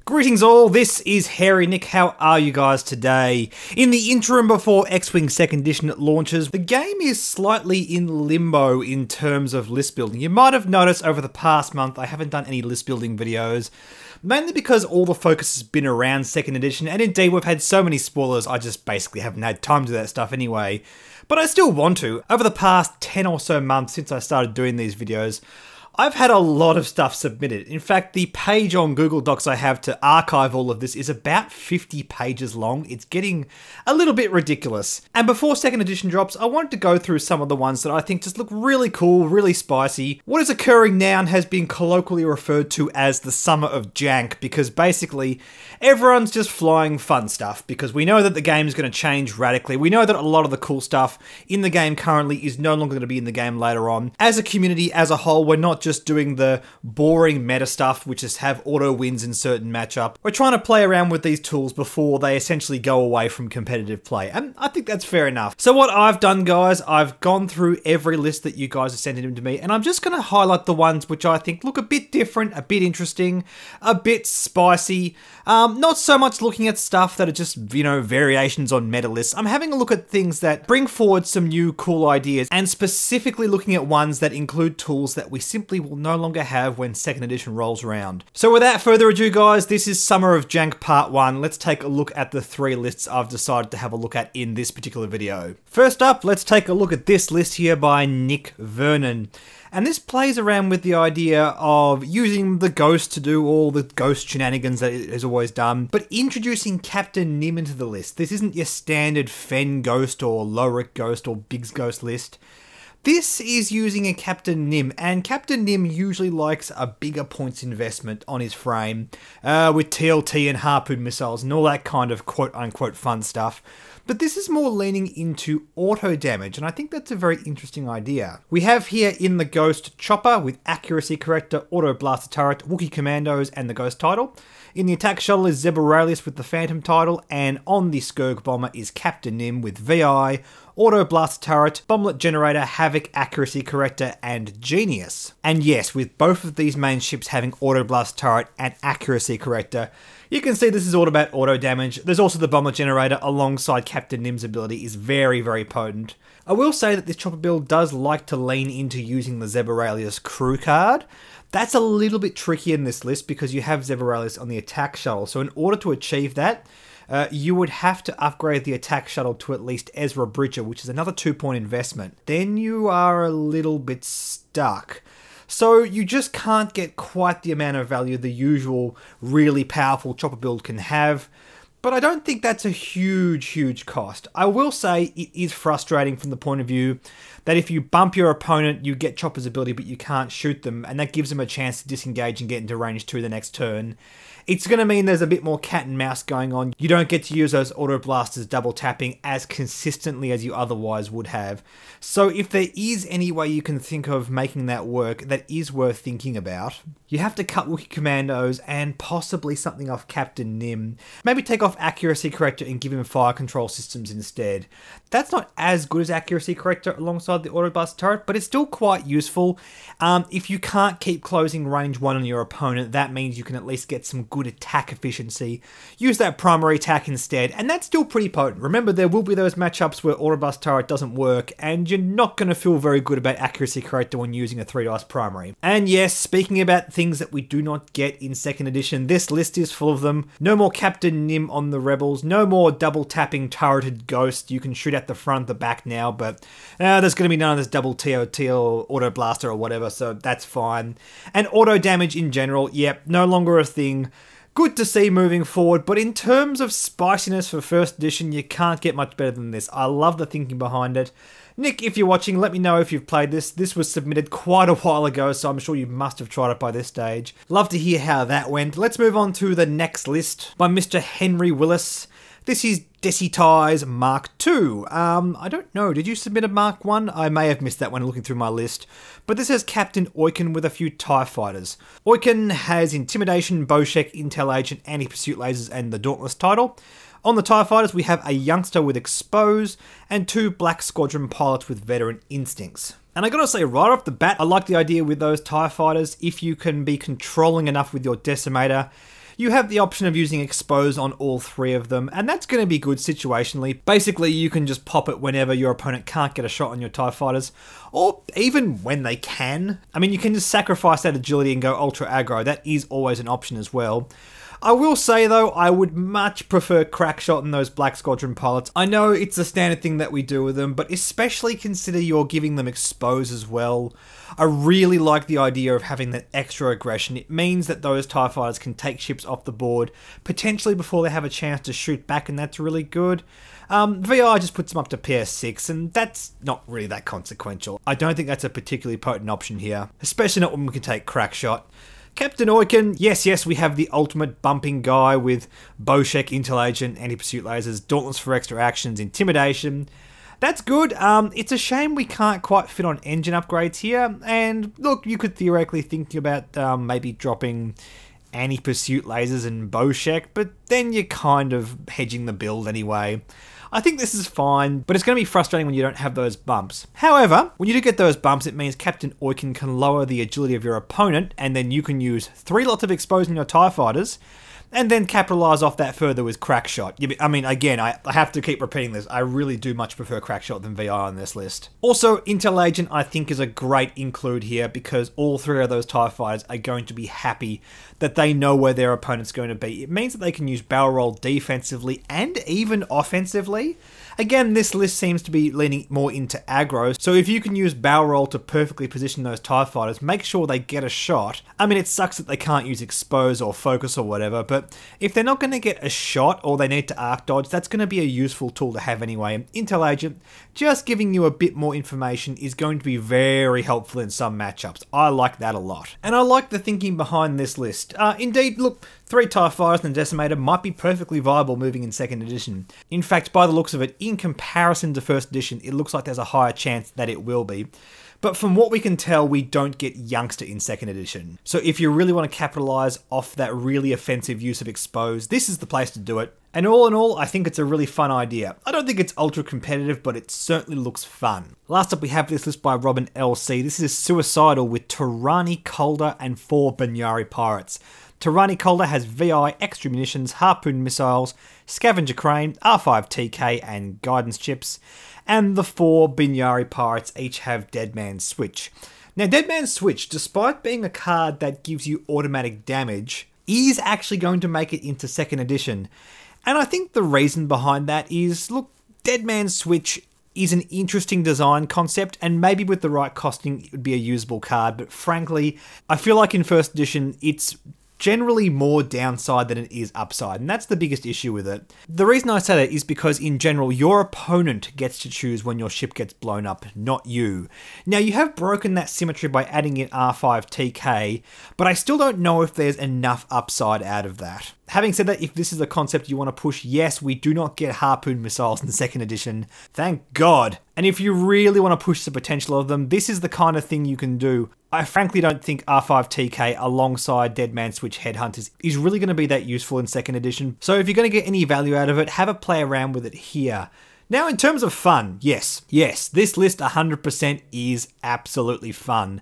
Greetings all, this is Hairy Nick. How are you guys today? In the interim before X-Wing 2nd Edition launches, the game is slightly in limbo in terms of list building. You might have noticed over the past month I haven't done any list building videos, mainly because all the focus has been around 2nd Edition, and indeed we've had so many spoilers I just basically haven't had time to do that stuff anyway. But I still want to. Over the past 10 or so months since I started doing these videos, I've had a lot of stuff submitted. In fact, the page on Google Docs I have to archive all of this is about 50 pages long. It's getting a little bit ridiculous. And before 2nd Edition drops, I wanted to go through some of the ones that I think just look really cool, really spicy. What is occurring now and has been colloquially referred to as the Summer of Jank, because basically everyone's just flying fun stuff, because we know that the game is going to change radically. We know that a lot of the cool stuff in the game currently is no longer going to be in the game later on. As a community, as a whole, we're not just doing the boring meta stuff, which is have auto wins in certain matchup. We're trying to play around with these tools before they essentially go away from competitive play, and I think that's fair enough. So what I've done, guys, I've gone through every list that you guys have sent in to me, and I'm just going to highlight the ones which I think look a bit different, a bit interesting, a bit spicy. Not so much looking at stuff that are just, you know, variations on meta lists. I'm having a look at things that bring forward some new cool ideas, and specifically looking at ones that include tools that we simply will no longer have when 2nd Edition rolls around. So without further ado, guys, this is Summer of Jank Part 1. Let's take a look at the 3 lists I've decided to have a look at in this particular video. First up, let's take a look at this list here by Nick Vernon. And this plays around with the idea of using the Ghost to do all the Ghost shenanigans that it has always done, but introducing Captain Nim into the list. This isn't your standard Fen Ghost or Lowrick Ghost or Biggs Ghost list. This is using a Captain Nim, and Captain Nim usually likes a bigger points investment on his frame, with TLT and Harpoon missiles and all that kind of quote-unquote fun stuff. But this is more leaning into auto damage, and I think that's a very interesting idea. We have here in the Ghost Chopper with Accuracy Corrector, Auto Blaster Turret, Wookiee Commandos, and the Ghost title. In the Attack Shuttle is Zeb Aurelius with the Phantom title, and on the Skirg Bomber is Captain Nim with VI, Auto Blaster Turret, Bomblet Generator, Havoc, Accuracy Corrector, and Genius. And yes, with both of these main ships having Auto Blaster Turret and Accuracy Corrector, you can see this is all about auto damage. There's also the Bomblet Generator alongside Captain Nim's ability is very, very potent. I will say that this chopper build does like to lean into using the Zeb Aurelius crew card. That's a little bit tricky in this list because you have Zeb Aurelius on the Attack Shuttle, so in order to achieve that, you would have to upgrade the Attack Shuttle to at least Ezra Bridger, which is another 2-point investment. Then you are a little bit stuck. So you just can't get quite the amount of value the usual really powerful chopper build can have. But I don't think that's a huge cost. I will say it is frustrating from the point of view that if you bump your opponent, you get Chopper's ability, but you can't shoot them, and that gives them a chance to disengage and get into range 2 the next turn. It's going to mean there's a bit more cat and mouse going on. You don't get to use those auto blasters double tapping as consistently as you otherwise would have. So if there is any way you can think of making that work, that is worth thinking about. You have to cut Wookiee Commandos and possibly something off Captain Nim. Maybe take off Accuracy Corrector and give him fire control systems instead. That's not as good as Accuracy Corrector alongside the Auto Blast Turret, but it's still quite useful. If you can't keep closing range 1 on your opponent, that means you can at least get some good attack efficiency. Use that primary attack instead, and that's still pretty potent. Remember, there will be those matchups where Auto Blast Turret doesn't work, and you're not going to feel very good about Accuracy Corrector when using a 3-dice primary. And yes, speaking about things that we do not get in 2nd Edition, this list is full of them. No more Captain Nim on the Rebels, no more double tapping turreted Ghost. You can shoot at the front, the back now, but there's going to be none of this double TOT or Auto Blaster or whatever, so that's fine. And auto damage in general, yep, no longer a thing. Good to see moving forward, but in terms of spiciness for 1st Edition, you can't get much better than this. I love the thinking behind it. Nick, if you're watching, let me know if you've played this. This was submitted quite a while ago, so I'm sure you must have tried it by this stage. Love to hear how that went. Let's move on to the next list by Mr. Henry Willis. This is Desitai's Mark II. I don't know, did you submit a Mark 1? I may have missed that when looking through my list. But this has Captain Oiken with a few TIE fighters. Oiken has Intimidation, Bowshek, Intel Agent, Anti-Pursuit Lasers, and the Dauntless title. On the TIE fighters, we have a youngster with Expose, and 2 Black Squadron pilots with Veteran Instincts. And I gotta say, right off the bat, I like the idea with those TIE fighters. If you can be controlling enough with your Decimator, you have the option of using Expose on all 3 of them, and that's going to be good situationally. Basically, you can just pop it whenever your opponent can't get a shot on your TIE fighters, or even when they can. I mean, you can just sacrifice that agility and go ultra aggro. That is always an option as well. I will say though, I would much prefer Crackshot than those Black Squadron pilots. I know it's a standard thing that we do with them, but especially consider you're giving them Expose as well. I really like the idea of having that extra aggression. It means that those TIE fighters can take ships off the board, potentially before they have a chance to shoot back, and that's really good. VI just puts them up to PS6, and that's not really that consequential. I don't think that's a particularly potent option here, especially not when we can take Crackshot. Captain Oiken, yes, we have the ultimate bumping guy with Bowshek, Intel Agent, Anti-Pursuit Lasers, Dauntless for extra actions, Intimidation. That's good. It's a shame we can't quite fit on engine upgrades here, and look, you could theoretically think about maybe dropping Anti-Pursuit Lasers and Bowshek, but then you're kind of hedging the build anyway. I think this is fine, but it's going to be frustrating when you don't have those bumps. However, when you do get those bumps, it means Captain Oiken can lower the agility of your opponent, and then you can use 3 lots of Expose on your TIE fighters, and then capitalise off that further with Crackshot. I mean, again, I have to keep repeating this. I really do much prefer Crackshot than VI on this list. Also, Intel Agent I think is a great include here because all 3 of those TIE fighters are going to be happy that they know where their opponent's going to be. It means that they can use barrel roll defensively and even offensively. Again, this list seems to be leaning more into aggro, so if you can use barrel roll to perfectly position those TIE fighters, make sure they get a shot. I mean, it sucks that they can't use Expose or Focus or whatever, but if they're not going to get a shot or they need to arc dodge, that's going to be a useful tool to have anyway. And Intel Agent, just giving you a bit more information is going to be very helpful in some matchups. I like that a lot. And I like the thinking behind this list. Indeed, look, 3 TIE fighters and a Decimator might be perfectly viable moving in 2nd edition. In fact, by the looks of it, in comparison to 1st edition, it looks like there's a higher chance that it will be. But from what we can tell, we don't get Youngster in 2nd edition. So if you really want to capitalise off that really offensive use of Expose, this is the place to do it. And all in all, I think it's a really fun idea. I don't think it's ultra competitive, but it certainly looks fun. Last up, we have this list by Robin LC. This is Suicidal with Tirani Calder and 4 Benari Pirates. Tirani Calder has VI, extra munitions, harpoon missiles, scavenger crane, R5TK and guidance chips, and the 4 Benari Pirates each have Dead Man's Switch. Now, Dead Man's Switch, despite being a card that gives you automatic damage, is actually going to make it into 2nd edition. And I think the reason behind that is, look, Dead Man's Switch is an interesting design concept, and maybe with the right costing it would be a usable card, but frankly, I feel like in 1st edition it's generally more downside than it is upside, and that's the biggest issue with it. The reason I say that is because in general, your opponent gets to choose when your ship gets blown up, not you. Now, you have broken that symmetry by adding in R5TK, but I still don't know if there's enough upside out of that. Having said that, if this is a concept you want to push, yes, we do not get harpoon missiles in the 2nd edition. Thank God. And if you really want to push the potential of them, this is the kind of thing you can do. I frankly don't think R5TK alongside Dead Man's Switch Headhunters is really going to be that useful in 2nd edition. So if you're going to get any value out of it, have a play around with it here. Now, in terms of fun, yes, this list 100% is absolutely fun.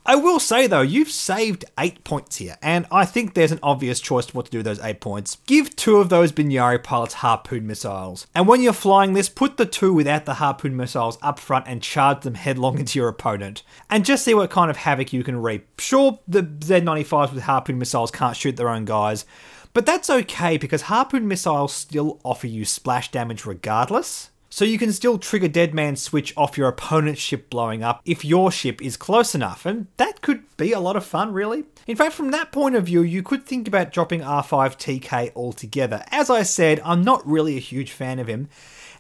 I will say though, you've saved 8 points here, and I think there's an obvious choice to what to do with those 8 points. Give 2 of those Benari pilots harpoon missiles, and when you're flying this, put the 2 without the harpoon missiles up front and charge them headlong into your opponent, and just see what kind of havoc you can reap. Sure, the Z95s with harpoon missiles can't shoot their own guys, but that's okay because harpoon missiles still offer you splash damage regardless. So you can still trigger Dead Man's Switch off your opponent's ship blowing up if your ship is close enough, and that could be a lot of fun, really. In fact, from that point of view, you could think about dropping R5TK altogether. As I said, I'm not really a huge fan of him,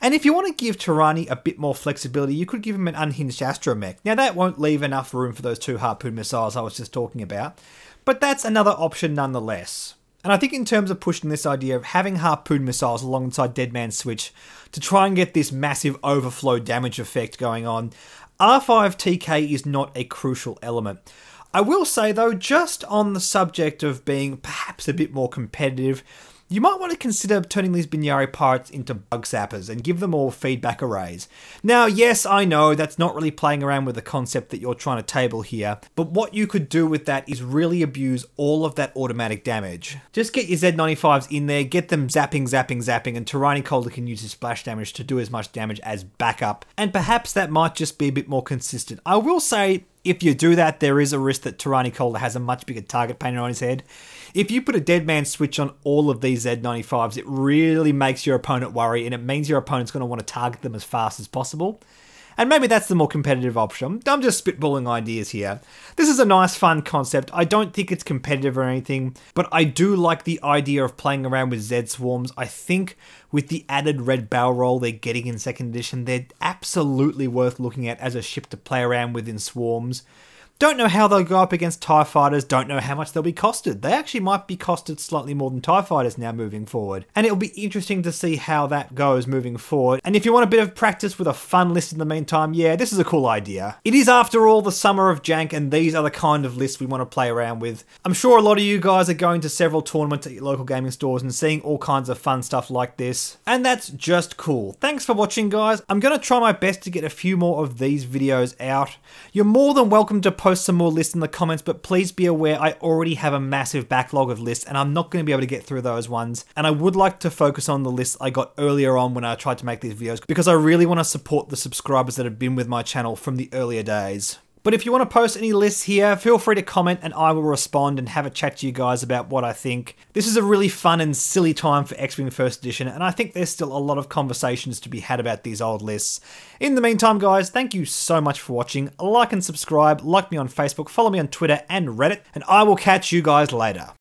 and if you want to give Tirani a bit more flexibility, you could give him an unhinged astromech. Now, that won't leave enough room for those 2 harpoon missiles I was just talking about, but that's another option nonetheless. And I think in terms of pushing this idea of having harpoon missiles alongside Dead Man's Switch to try and get this massive overflow damage effect going on, R5TK is not a crucial element. I will say though, just on the subject of being perhaps a bit more competitive, you might want to consider turning these Benari Pirates into bug sappers and give them all feedback arrays. Now, yes, I know that's not really playing around with the concept that you're trying to table here, but what you could do with that is really abuse all of that automatic damage. Just get your Z95s in there, get them zapping, zapping, zapping, and Tyrannicolder can use his splash damage to do as much damage as backup, and perhaps that might just be a bit more consistent. I will say, if you do that, there is a risk that Tyrannicolder has a much bigger target painted on his head. If you put a dead man switch on all of these Z95s, it really makes your opponent worry, and it means your opponent's going to want to target them as fast as possible. And maybe that's the more competitive option. I'm just spitballing ideas here. This is a nice, fun concept. I don't think it's competitive or anything, but I do like the idea of playing around with Z Swarms. I think with the added red barrel roll they're getting in 2nd edition, they're absolutely worth looking at as a ship to play around with in Swarms. Don't know how they'll go up against TIE Fighters, don't know how much they'll be costed. They actually might be costed slightly more than TIE Fighters now moving forward. And it'll be interesting to see how that goes moving forward. And if you want a bit of practice with a fun list in the meantime, yeah, this is a cool idea. It is, after all, the summer of Jank, and these are the kind of lists we want to play around with. I'm sure a lot of you guys are going to several tournaments at your local gaming stores and seeing all kinds of fun stuff like this. And that's just cool. Thanks for watching, guys. I'm going to try my best to get a few more of these videos out. You're more than welcome to post some more lists in the comments, but please be aware I already have a massive backlog of lists and I'm not going to be able to get through those ones. And I would like to focus on the lists I got earlier on when I tried to make these videos, because I really want to support the subscribers that have been with my channel from the earlier days. But if you want to post any lists here, feel free to comment and I will respond and have a chat to you guys about what I think. This is a really fun and silly time for X-Wing 1st Edition, and I think there's still a lot of conversations to be had about these old lists. In the meantime, guys, thank you so much for watching. Like and subscribe, like me on Facebook, follow me on Twitter and Reddit, and I will catch you guys later.